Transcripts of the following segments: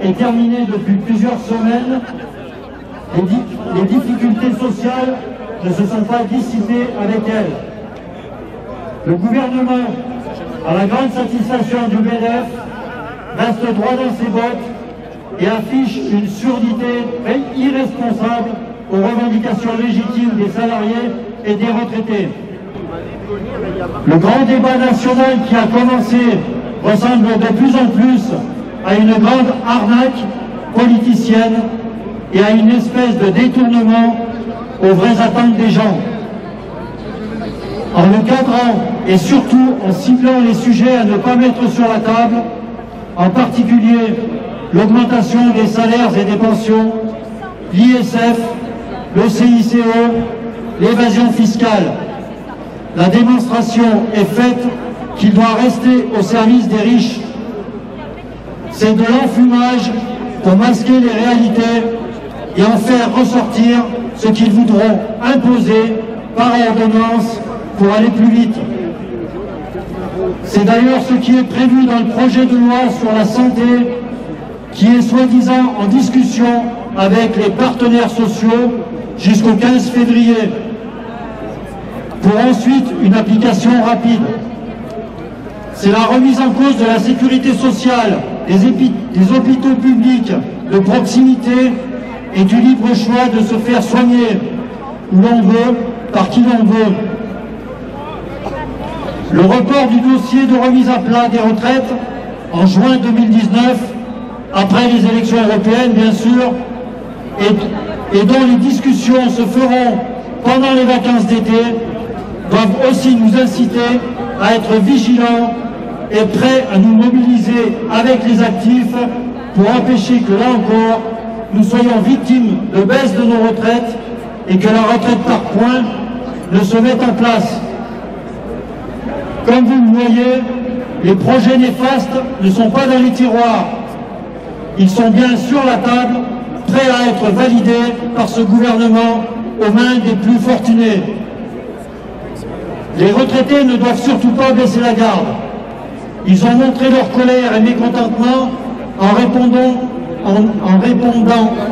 est terminée depuis plusieurs semaines. Les difficultés sociales ne se sont pas dissipées avec elle. Le gouvernement, à la grande satisfaction du MEDEF, reste droit dans ses bottes et affiche une surdité irresponsable aux revendications légitimes des salariés et des retraités. Le grand débat national qui a commencé ressemble de plus en plus à une grande arnaque politicienne et à une espèce de détournement aux vraies attentes des gens. En le cadrant et surtout en ciblant les sujets à ne pas mettre sur la table, en particulier l'augmentation des salaires et des pensions, l'ISF, le CICE, l'évasion fiscale. La démonstration est faite qu'il doit rester au service des riches. C'est de l'enfumage pour masquer les réalités et en faire ressortir ce qu'ils voudront imposer par ordonnance pour aller plus vite. C'est d'ailleurs ce qui est prévu dans le projet de loi sur la santé qui est soi-disant en discussion avec les partenaires sociaux jusqu'au 15 février, pour ensuite une application rapide. C'est la remise en cause de la sécurité sociale, des hôpitaux publics de proximité et du libre choix de se faire soigner où l'on veut, par qui l'on veut. Le report du dossier de remise à plat des retraites en juin 2019, après les élections européennes bien sûr, et dont les discussions se feront pendant les vacances d'été, doivent aussi nous inciter à être vigilants et prêts à nous mobiliser avec les actifs pour empêcher que là encore, nous soyons victimes de baisse de nos retraites et que la retraite par points ne se mette en place. Comme vous le voyez, les projets néfastes ne sont pas dans les tiroirs. Ils sont bien sur la table, prêts à être validés par ce gouvernement aux mains des plus fortunés. Les retraités ne doivent surtout pas baisser la garde. Ils ont montré leur colère et mécontentement en répondant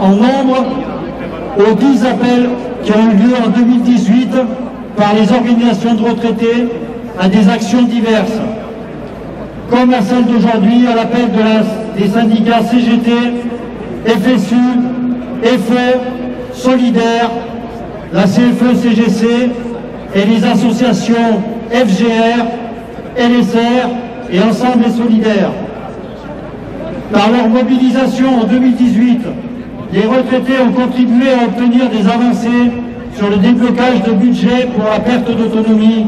en nombre aux 10 appels qui ont eu lieu en 2018 par les organisations de retraités à des actions diverses, comme à celle d'aujourd'hui à l'appel des syndicats CGT, FSU, FO, Solidaire, la CFE-CGC et les associations FGR, LSR et Ensemble et Solidaire. Par leur mobilisation en 2018, les retraités ont contribué à obtenir des avancées sur le déblocage de budget pour la perte d'autonomie,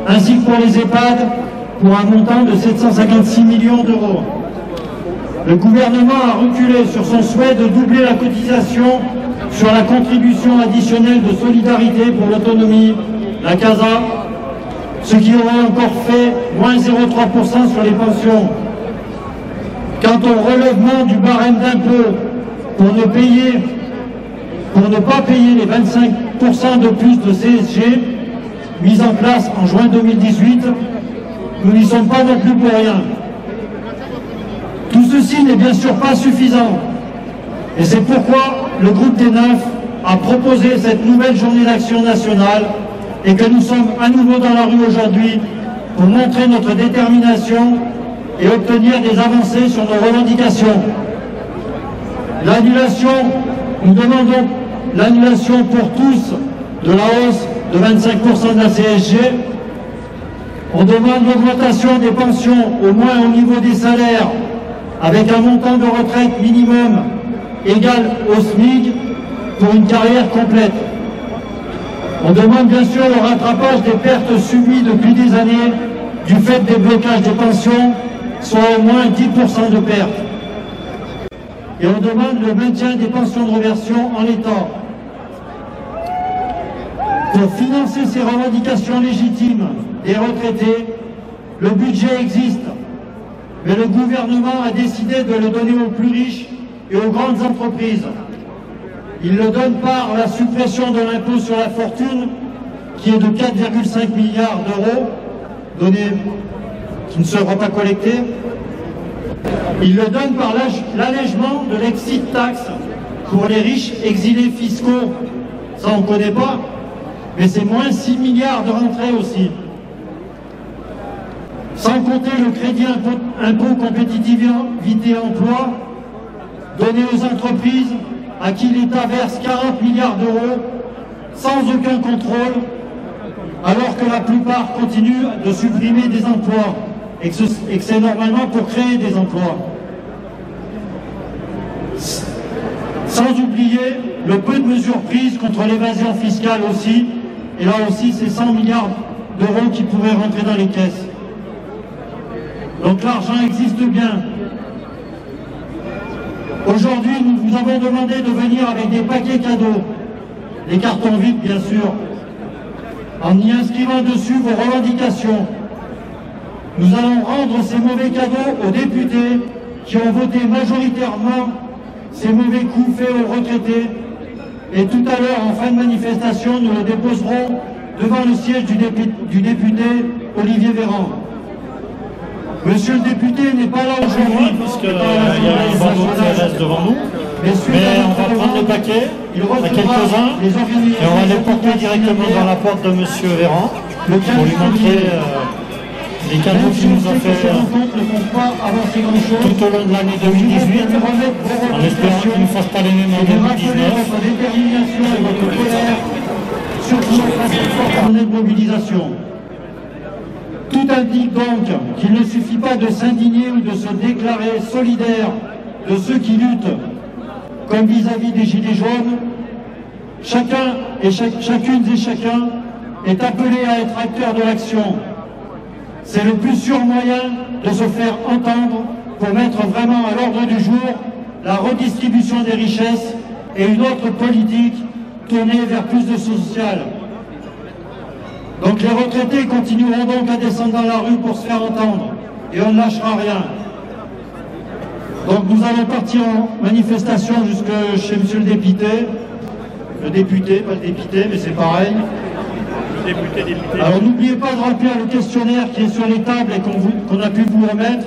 ainsi que pour les EHPAD, pour un montant de 756 millions d'euros. Le gouvernement a reculé sur son souhait de doubler la cotisation sur la contribution additionnelle de solidarité pour l'autonomie, la CASA, ce qui aurait encore fait moins 0,3% sur les pensions. Quant au relèvement du barème d'impôt pour ne pas payer les 25% de plus de CSG mis en place en juin 2018, nous n'y sommes pas non plus pour rien. Tout ceci n'est bien sûr pas suffisant. Et c'est pourquoi le groupe des 9 a proposé cette nouvelle journée d'action nationale et que nous sommes à nouveau dans la rue aujourd'hui pour montrer notre détermination et obtenir des avancées sur nos revendications. Nous demandons l'annulation pour tous de la hausse de 25% de la CSG. On demande l'augmentation des pensions au moins au niveau des salaires avec un montant de retraite minimum égal au SMIC pour une carrière complète. On demande bien sûr le rattrapage des pertes subies depuis des années du fait des blocages des pensions, soit au moins 10% de pertes. Et on demande le maintien des pensions de réversion en l'état. Pour financer ces revendications légitimes des retraités, le budget existe, mais le gouvernement a décidé de le donner aux plus riches et aux grandes entreprises. Il le donne par la suppression de l'impôt sur la fortune, qui est de 4,5 milliards d'euros, qui ne sera pas collecté, Il le donne par l'allègement de l'exit tax pour les riches exilés fiscaux. Ça, on ne connaît pas, mais c'est moins 6 milliards de rentrées aussi. Sans compter le crédit impôt compétitivité emploi donné aux entreprises à qui l'État verse 40 milliards d'euros sans aucun contrôle, alors que la plupart continuent de supprimer des emplois et que c'est normalement pour créer des emplois. Sans oublier le peu de mesures prises contre l'évasion fiscale aussi, et là aussi c'est 100 milliards d'euros qui pourraient rentrer dans les caisses. Donc l'argent existe bien. Aujourd'hui, nous vous avons demandé de venir avec des paquets cadeaux, des cartons vides bien sûr, en y inscrivant dessus vos revendications. Nous allons rendre ces mauvais cadeaux aux députés qui ont voté majoritairement ces mauvais coups faits aux retraités. Et tout à l'heure, en fin de manifestation, nous le déposerons devant le siège du député Olivier Véran. Monsieur le député n'est pas là aujourd'hui, puisqu'il y a un bandeau qui reste devant nous. Mais on va prendre le paquet à quelques-uns et on va les porter directement dans la porte de monsieur Véran pour lui montrer les cadeaux qu'il nous a fait tout au long de l'année 2018, en espérant qu'il ne fasse pas les mêmes en 2019. De mobilisation. Tout indique donc qu'il ne suffit pas de s'indigner ou de se déclarer solidaire de ceux qui luttent, comme vis-à-vis des Gilets jaunes. Chacun et chacune et chacun est appelé à être acteur de l'action. C'est le plus sûr moyen de se faire entendre pour mettre vraiment à l'ordre du jour la redistribution des richesses et une autre politique tournée vers plus de social. Donc les retraités continueront donc à descendre dans la rue pour se faire entendre et on ne lâchera rien. Donc nous allons partir en manifestation jusque chez monsieur le député, pas le député, mais c'est pareil. Le député. Alors n'oubliez pas de remplir le questionnaire qui est sur les tables et qu'on a pu vous remettre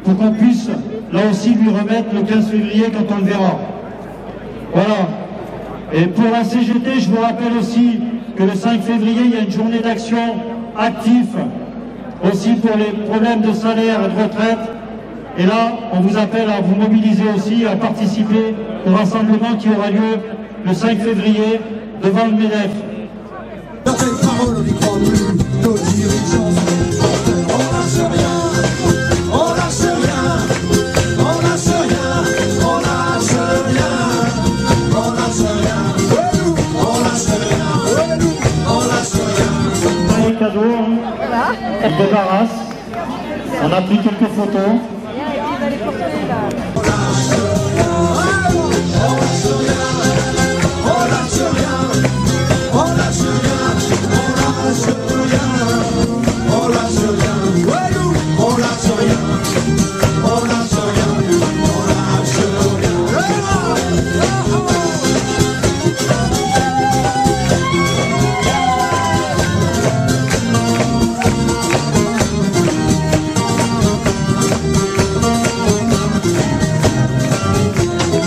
pour qu'on puisse là aussi lui remettre le 15 février quand on le verra. Voilà. Et pour la CGT, je vous rappelle aussi que le 5 février, il y a une journée d'action active aussi pour les problèmes de salaire et de retraite. Et là, on vous appelle à vous mobiliser aussi, à participer au rassemblement qui aura lieu le 5 février devant le MEDEF. On se débarrasse, on a pris quelques photos.